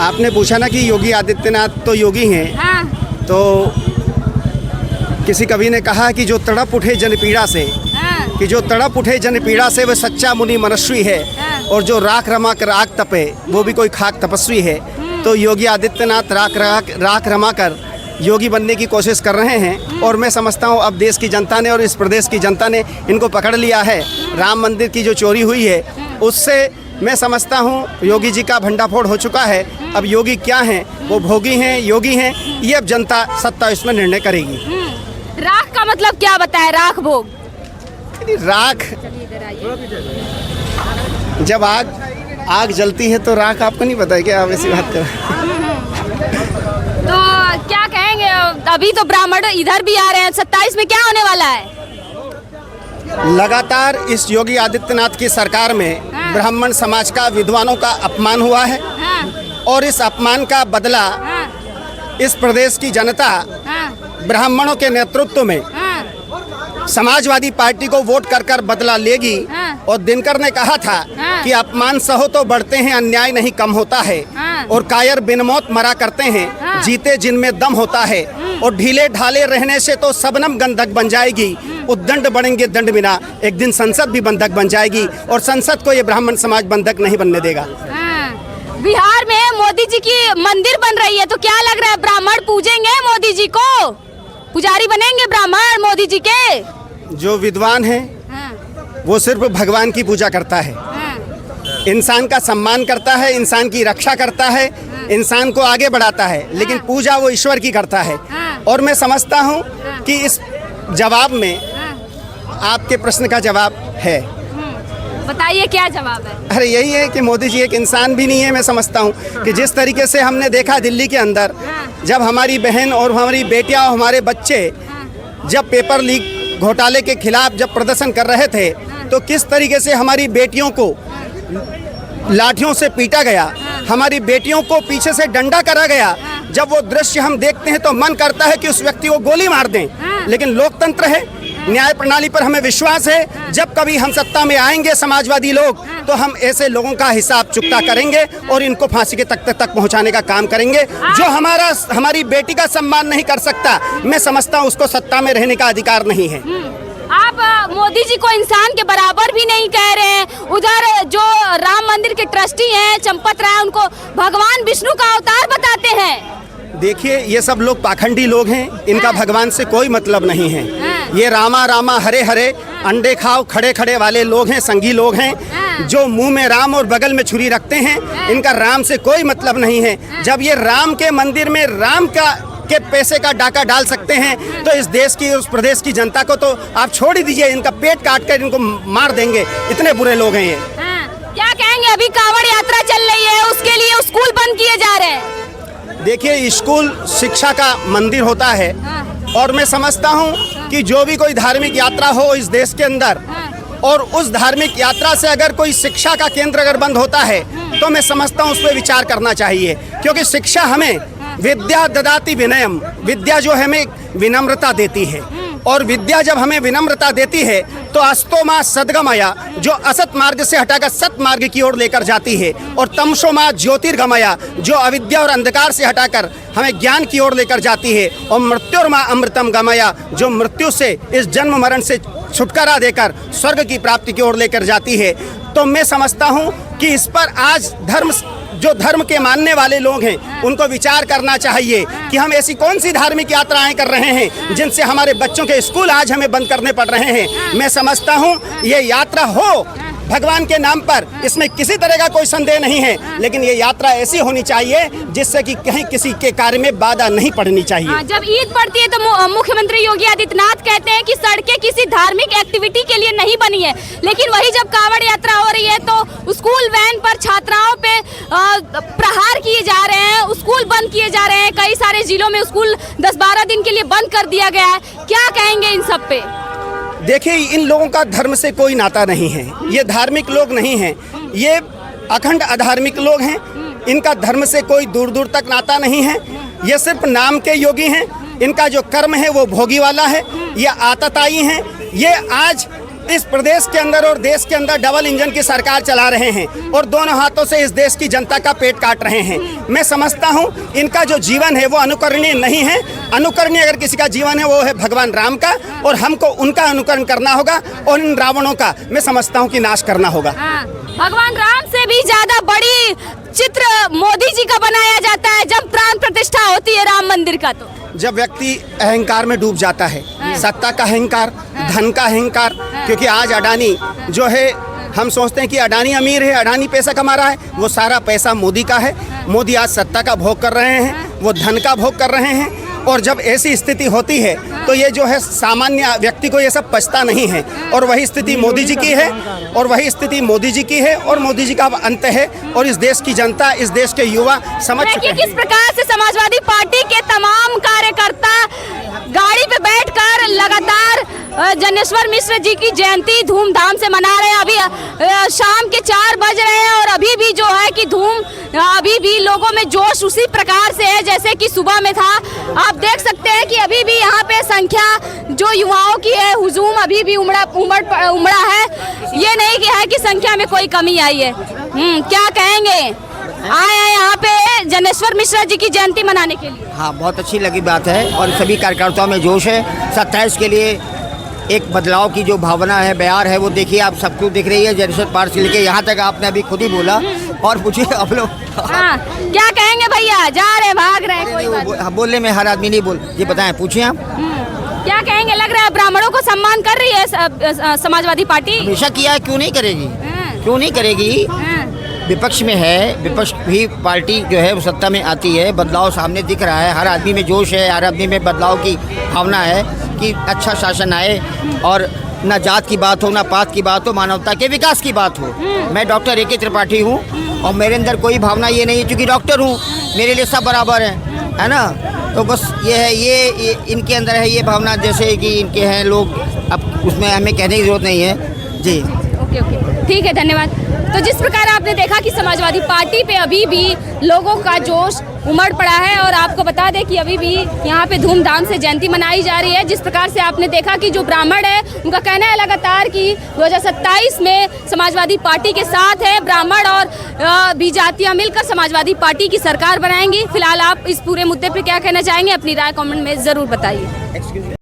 आपने पूछा ना कि योगी आदित्यनाथ तो योगी हैं। हाँ। तो किसी कवि ने कहा कि जो तड़प उठे जनपीड़ा से, हाँ। कि जो तड़प उठे जनपीड़ा से वह सच्चा मुनि मनस्वी है, हाँ। और जो राख रमा कर आग तपे वो भी कोई खाक तपस्वी है। तो योगी आदित्यनाथ राख रमा कर योगी बनने की कोशिश कर रहे हैं, और मैं समझता हूँ अब देश की जनता ने और इस प्रदेश की जनता ने इनको पकड़ लिया है। राम मंदिर की जो चोरी हुई है उससे मैं समझता हूँ योगी जी का भंडाफोड़ हो चुका है। अब योगी क्या हैं, वो भोगी हैं, योगी हैं, ये अब जनता सत्ता इसमें निर्णय करेगी। राख का मतलब क्या बताए? राख भोग, राख, जब आग जलती है तो राख आपको नहीं पता है क्या? आप ऐसी बात कर। तो क्या कहेंगे? अभी तो ब्राह्मण इधर भी आ रहे हैं, 27 में क्या होने वाला है? लगातार इस योगी आदित्यनाथ की सरकार में ब्राह्मण समाज का, विद्वानों का अपमान हुआ है। हाँ। और इस अपमान का बदला हाँ। इस प्रदेश की जनता हाँ। ब्राह्मणों के नेतृत्व में हाँ। समाजवादी पार्टी को वोट कर कर बदला लेगी। हाँ। और दिनकर ने कहा था हाँ। कि अपमान सहो तो बढ़ते हैं, अन्याय नहीं कम होता है। हाँ। और कायर बिन मौत मरा करते हैं, हाँ। जीते जिनमें दम होता है। और ढीले ढाले रहने से तो सबनम गंधक बन जाएगी, उद्दंड बढ़ेंगे दंड बिना, एक दिन संसद भी बंधक बन जाएगी। और संसद को ये ब्राह्मण समाज बंधक नहीं बनने देगा। हाँ। बिहार में मोदी जी की मंदिर बन रही है, तो क्या लग रहा है ब्राह्मण पूजेंगे मोदी जी को? पुजारी बनेंगे ब्राह्मण मोदी जी के? जो विद्वान है हाँ। वो सिर्फ भगवान की पूजा करता है, हाँ। इंसान का सम्मान करता है, इंसान की रक्षा करता है, इंसान को आगे बढ़ाता है, लेकिन पूजा वो ईश्वर की करता है। और मैं समझता हूँ कि इस जवाब में आपके प्रश्न का जवाब है। बताइए क्या जवाब है? अरे यही है कि मोदी जी एक इंसान भी नहीं है। मैं समझता हूँ कि जिस तरीके से हमने देखा दिल्ली के अंदर, जब हमारी बहन और हमारी बेटियां और हमारे बच्चे जब पेपर लीक घोटाले के खिलाफ जब प्रदर्शन कर रहे थे, तो किस तरीके से हमारी बेटियों को लाठियों से पीटा गया, हमारी बेटियों को पीछे से डंडा करा गया। जब वो दृश्य हम देखते हैं तो मन करता है कि उस व्यक्ति को गोली मार दें। लेकिन लोकतंत्र है, न्याय प्रणाली पर हमें विश्वास है। जब कभी हम सत्ता में आएंगे समाजवादी लोग, तो हम ऐसे लोगों का हिसाब चुकता करेंगे और इनको फांसी के तख्ते तक पहुंचाने का काम करेंगे। जो हमारी बेटी का सम्मान नहीं कर सकता, मैं समझता हूं उसको सत्ता में रहने का अधिकार नहीं है। आप मोदी जी को इंसान के बराबर भी नहीं कह रहे हैं। उधर जो राम मंदिर के ट्रस्टी हैं चंपत राय, उनको भगवान विष्णु का अवतार बताते हैं। देखिए, ये सब लोग पाखंडी लोग हैं, इनका भगवान से कोई मतलब नहीं है। ये रामा रामा हरे हरे अंडे खाओ खड़े खड़े वाले लोग हैं, संगी लोग हैं, जो मुंह में राम और बगल में छुरी रखते हैं। इनका राम से कोई मतलब नहीं है। जब ये राम के मंदिर में राम के पैसे का डाका डाल सकते हैं, तो इस देश की, उस प्रदेश की जनता को तो आप छोड़ ही दीजिए, इनका पेट काट कर इनको मार देंगे। इतने बुरे लोग हैं ये। क्या कहेंगे? अभी कांवड़ यात्रा चल रही है, उसके लिए स्कूल बंद किए जा रहे हैं। देखिए, स्कूल शिक्षा का मंदिर होता है, और मैं समझता हूँ कि जो भी कोई धार्मिक यात्रा हो इस देश के अंदर, और उस धार्मिक यात्रा से अगर कोई शिक्षा का केंद्र अगर बंद होता है, तो मैं समझता हूँ उस पर विचार करना चाहिए। क्योंकि शिक्षा हमें विद्या ददाति विनयम, विद्या जो हमें विनम्रता देती है, और विद्या जब हमें विनम्रता देती है तो अस्तो माँ सद्गमया, जो असत मार्ग से हटाकर सत मार्ग की ओर लेकर जाती है, और तमसो माँ ज्योतिर्गमया, जो अविद्या और अंधकार से हटाकर हमें ज्ञान की ओर लेकर जाती है, और मृत्युर्मा अमृतम गमया, जो मृत्यु से, इस जन्म मरण से छुटकारा देकर स्वर्ग की प्राप्ति की ओर लेकर जाती है। तो मैं समझता हूँ कि इस पर आज जो धर्म के मानने वाले लोग हैं उनको विचार करना चाहिए कि हम ऐसी कौन सी धार्मिक यात्राएं कर रहे हैं जिनसे हमारे बच्चों के स्कूल आज हमें बंद करने पड़ रहे हैं। मैं समझता हूं ये यात्रा हो भगवान के नाम पर, इसमें किसी तरह का कोई संदेह नहीं है, लेकिन ये यात्रा ऐसी होनी चाहिए जिससे कि कहीं किसी के कार्य में बाधा नहीं पड़नी चाहिए। जब ईद पड़ती है तो मुख्यमंत्री योगी आदित्यनाथ कहते हैं कि सड़कें किसी धार्मिक एक्टिविटी के लिए नहीं बनी है, लेकिन वही जब कांवड़ यात्रा हो रही है तो स्कूल वैन पर छात्राओं पे प्रहार किए जा रहे हैं, स्कूल बंद किए जा रहे हैं। कई सारे जिलों में स्कूल 10-12 दिन के लिए बंद कर दिया गया है। क्या कहेंगे इन सब पे? देखिए, इन लोगों का धर्म से कोई नाता नहीं है, ये धार्मिक लोग नहीं हैं, ये अखंड अधार्मिक लोग हैं। इनका धर्म से कोई दूर दूर तक नाता नहीं है, ये सिर्फ नाम के योगी हैं। इनका जो कर्म है वो भोगी वाला है, ये आतताई हैं। ये आज इस प्रदेश के अंदर और देश के अंदर डबल इंजन की सरकार चला रहे हैं और दोनों हाथों से इस देश की जनता का पेट काट रहे हैं। मैं समझता हूं इनका जो जीवन है वो अनुकरणीय नहीं है। अनुकरणीय अगर किसी का जीवन है वो है भगवान राम का, और हमको उनका अनुकरण करना होगा और इन रावणों का मैं समझता हूं कि नाश करना होगा। भगवान राम से भी ज्यादा बड़ी चित्र मोदी जी का बनाया जाता है जब प्राण प्रतिष्ठा होती है राम मंदिर का। तो जब व्यक्ति अहंकार में डूब जाता है, सत्ता का अहंकार, धन का अहंकार, क्योंकि आज अडानी जो है, हम सोचते हैं कि अडानी अमीर है, अडानी पैसा कमा रहा है, वो सारा पैसा मोदी का है। मोदी आज सत्ता का भोग कर रहे हैं, वो धन का भोग कर रहे हैं, और जब ऐसी स्थिति होती है तो ये जो है सामान्य व्यक्ति को ये सब पछता नहीं है। और वही स्थिति मोदी जी की है, और वही स्थिति मोदी जी की है, और मोदी जी का अब अंत है, और इस देश की जनता, इस देश के युवा समझ चुके हैं। किस प्रकार से समाजवादी पार्टी के तमाम कार्यकर्ता गाड़ी पे बैठकर लगातार जनेश्वर मिश्र जी की जयंती धूमधाम से मना रहे हैं। अभी शाम के 4 बज रहे हैं और अभी भी जो है कि अभी भी लोगों में जोश उसी प्रकार से है जैसे कि सुबह में था। आप देख सकते हैं कि अभी भी यहाँ पे संख्या जो युवाओं की है, हुजूम अभी भी उमड़ा है। ये नहीं कि है कि संख्या में कोई कमी आई है। क्या कहेंगे? आए हैं यहाँ पे जनेश्वर मिश्रा जी की जयंती मनाने के लिए। हाँ, बहुत अच्छी लगी बात है और सभी कार्यकर्ताओं में जोश है। 27 के लिए एक बदलाव की जो भावना है, बयार है, वो देखिए आप सबको दिख रही है। जनेश्वर पार्क से लेके यहाँ तक आपने अभी खुद ही बोला। और पूछिए आप लोग क्या कहेंगे भैया? जा रहे, भाग रहे? बोलने में हर आदमी नहीं बोल। ये बताएं, पूछिए आप क्या कहेंगे? लग रहा है ब्राह्मणों को सम्मान कर रही है समाजवादी पार्टी। हमेशा किया है, क्यों नहीं करेगी? क्यों नहीं करेगी? विपक्ष में है, विपक्ष भी पार्टी जो है वो सत्ता में आती है, बदलाव सामने दिख रहा है, हर आदमी में जोश है, हर आदमी में बदलाव की भावना है कि अच्छा शासन आए, और ना जात की बात हो, ना पात की बात हो, मानवता के विकास की बात हो। मैं डॉक्टर ए.के. त्रिपाठी हूँ और मेरे अंदर कोई भावना ये नहीं है, क्योंकि डॉक्टर हूँ, मेरे लिए सब बराबर है ना। तो बस ये है, ये इनके अंदर है ये भावना, जैसे कि इनके हैं लोग, अब उसमें हमें कहने की जरूरत नहीं है जी। ओके, ठीक है, धन्यवाद। तो जिस प्रकार आपने देखा कि समाजवादी पार्टी पे अभी भी लोगों का जोश उमड़ पड़ा है, और आपको बता दें कि अभी भी यहाँ पे धूमधाम से जयंती मनाई जा रही है। जिस प्रकार से आपने देखा कि जो ब्राह्मण है उनका कहना है लगातार कि 2027 में समाजवादी पार्टी के साथ है, ब्राह्मण और भी जातियाँ मिलकर समाजवादी पार्टी की सरकार बनाएंगी। फिलहाल आप इस पूरे मुद्दे पर क्या कहना चाहेंगे? अपनी राय कॉमेंट में ज़रूर बताइए।